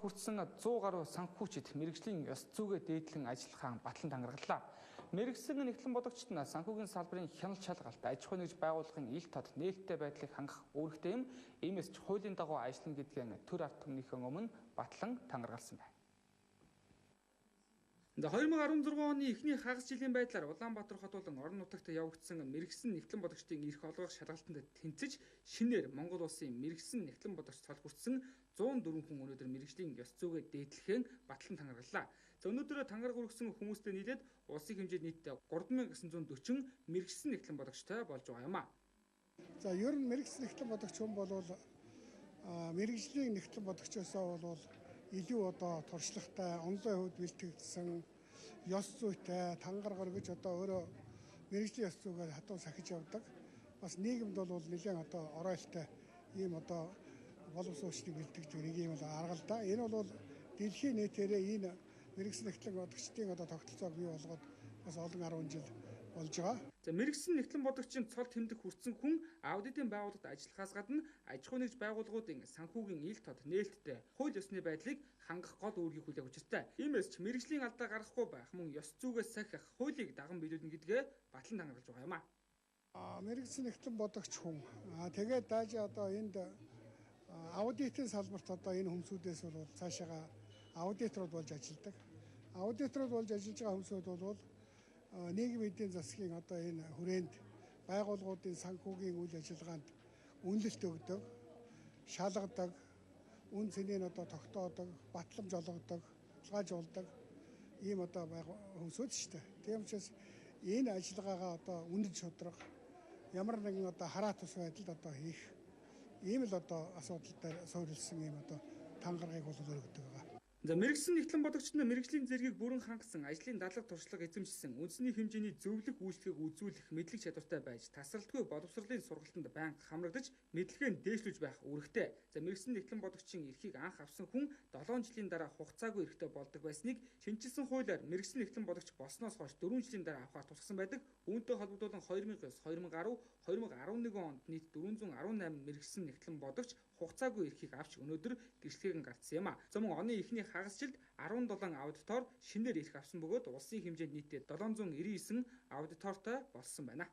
хүртсэн 100 гаруй санхүүчид мэрэгжлийн ёс зүйгээ дээдлэн ажиллахаа батлан тангаргаллаа. Мэрэгсэн нэгтлэн бодогчид нь санхүүгийн салбарын хяналт шалгалт, аж ахуй нэгж байгууллагын ил тод нээлттэй байдлыг хангах үүрэгтэй юм. Иймээс ч хуулийн дагуу ажиллана гэдгийг төр ард түмнийхээ өмнө батлан тангаргалсан байна. 2016 оны эхний хагас жилийн байдлаар Улаанбаатар хот болон орон нутагт явагдсан мэрэгсэн нэгтлэн бодогчдын эрх олгох шалгалтанд тэнцэж шинээр Монгол улсын мэрэгсэн нэгтлэн бодогч цол хүртсэн 104 хүн өнөөдөр мэрэгжлийн ёс зүйгээ дээдлэхэн батлан тангаргаллаа. За өнөөдөр тангараг өргөсөн хүмүүстэй нийлээд улсын хэмжээнд нийтдээ 3940 мэрэгсэн нэгтлэн бодогчтой болж байгаа юм а. За ер нь мэрэгсэн нэгтлэн бодогч хүн бол мэрэгжлийн нэгтлэн бодогчосоо бол илүү туршлагатай, онлайн хувьд бэлтгэгдсэн, ёс зүйтэй, тангараг өргөж өөрөө мэрэгжлийн ёс зүйгээр хатуу сахиж явдаг. Бас нийгэмд бол нэлээд оройтой ийм боловсруучдыг бэлтгэж нэг ийм арга л да. Энэ бол дэлхийн нийтээрээ энэ мэрэгсэн нэгтлэн бодогчдын тогтолцоог бий болгоод бас олон 10 жил болж байгаа. За мэрэгсэн нэгтлэн бодогчийн цол тэмдэг хүртсэн хүн аудитын байгууллагад ажиллахаас гадна аж ахуй нэгж байгууллагуудын санхүүгийн ил тод нээлттэй хууль ёсны байдлыг хангах гол үүргийг хүлээх учиртай. Иймээс ч мэрэгжлийн алдаа гаргахгүй байх мөн ёс зүйгээ сахих хуулийг даган биелүүлнэ гэдгээ батлан тангаргалж байгаа юм а. Мэрэгсэн нэгтлэн бодогч хүн тэгээд daaj энд аудитын салбарт энэ хүмүүсүүдээс бол цаашаага аудиторууд болж ажилладаг. Аудиторууд болж ажиллаж байгаа хүмүүсүүд бол нийгмийн эдийн засгийн энэ хүрээнд байгууллагуудын санхүүгийн үйл ажиллагаанд үнэлэлт өгдөг, шалгадаг, үн цэнийг тогтоодог, батламж олгодог, баталгаажуулдаг ийм хүмүүсүүд шүү дээ. Тийм учраас энэ ажиллагаагаа үнэлж шударга ямар нэгэн хараат ус байдалд хийх ийм л асуудал дээр суурилсан ийм тангарагыг бол өргөдөг байгаа. За мэрэгсэн нэгтлэн бодогчид нь мэрэгжлийн зэргийг бүрэн хангасан, ажлын дадлаг туршлага эзэмшсэн, үндэсний хэмжээний зөвлөх үйлчлэгийг үзүүлэх мэдлэг чадвартай байж, тасралтгүй боловсролын сургалтанд байнга хамрагдаж, мэдлэгээ нь дээшлүүлж байх үүрэгтэй. За мэрэгсэн нэгтлэн бодогчийн эрхийг анх авсан хүн 7 жилийн дараа хугацаагүй эрхтэй болдог байсныг шинжилсэн хуулиар мэрэгсэн нэгтлэн бодогч болсноос хойш 4 жилийн дараа авахар тусгасан байдаг. Үүнтэй холбогдуулан 2009, 2010, 2011 онд нийт 418 мэрэгсэн нэгтлэн бодогч хугацаагүй эрхийг авч өнөөдөр гэрчлэгийн гартсан юм а. За мөн оны эхний хагас жилд 17 аудитор шинээр эрх авсан бөгөөд улсын хэмжээнд нийтдээ 799 аудитортой болсон байна.